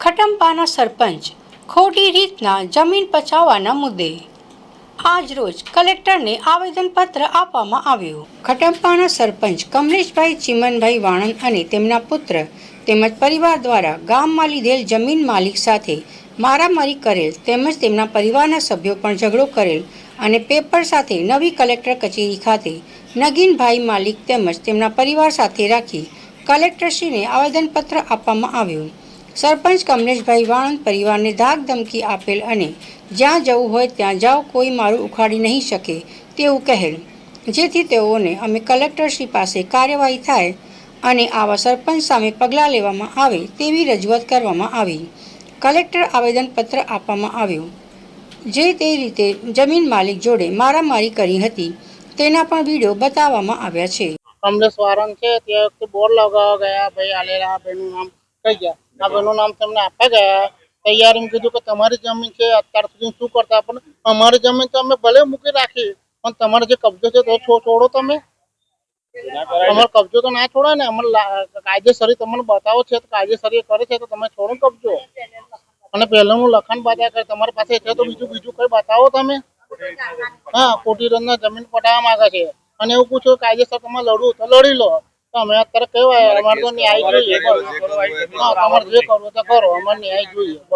ખટંપાના સરપંચ ખોટી રીતના જમીન પચાવવાના મુદ્દે આજ રોજ કલેક્ટરને આવેદનપત્ર આપવામાં આવ્યું। ખટંપાના સરપંચ કમલેશભાઈ ચીમનભાઈ વાણંદ અને તેમના પુત્ર તેમજ પરિવાર દ્વારા ગામમાં લીધેલ જમીન માલિક સાથે મારામારી કરેલ તેમજ તેમના પરિવારના સભ્યો પણ ઝઘડો કરેલ અને પેપર સાથે નવી કલેક્ટર કચેરી ખાતે નગીનભાઈ માલિક તેમજ તેમના પરિવાર સાથે રાખી કલેક્ટરશ્રીને આવેદનપત્ર આપવામાં આવ્યું। સરપંચ કમલેશભાઈ વાણંદ પરિવારને ધાક ધમકી આપેલ અને જ્યાં જવું હોય ત્યાં જાઓ, કોઈ મારું ઉખાડી નહીં શકે તેવું કહેલ, જેથી તેઓને અમે કલેક્ટરશ્રી પાસે કાર્યવાહી થાય અને આવા સરપંચ સામે પગલાં લેવામાં આવે તેવી રજૂઆત કરવામાં આવી। કલેક્ટર આવેદનપત્ર આપવામાં આવ્યું, જે તે રીતે જમીન માલિક જોડે મારામારી કરી હતી તેના પણ વિડીયો બતાવવામાં આવ્યા છે। કમલેશ વારન છે તે વખતે બોર્ડ લગાવવા ગયા, ભાઈ આલેલા આ ભાઈનું નામ કહી ગયા, આ ભાઈનું નામ તમને આપવા ગયા, તૈયારીમાં કીધું કે તમારી જમીન છે, અત્યાર સુધી શું કરતા પણ અમારી જમીન તો અમે ભલે મૂકી રાખી પણ તમારો જે કબજો છે તો છોડો તમે, અમારો કબજો તો ના છોડો ને, અમારે કાયદેસરી તમને બતાવો છે તો કાયદેસરી કરે છે તો તમે છોડો કબજો, અને પહેલાનું લખાણ બાધા કરે તમારી પાસે છે તો બીજું કઈ બતાવો તમે। હા, ખોટી રીતના જમીન પટાવવા માંગે છે અને એવું પૂછો કાયદેસર તમે લડવું તો લડી લો, તો અમે અત્યારે કહેવાય અમારે તો ન્યાય જોઈએ, બસ। હા, તમારે જે કરવું તો કરો, અમારે ન્યાય જોઈએ, બસ।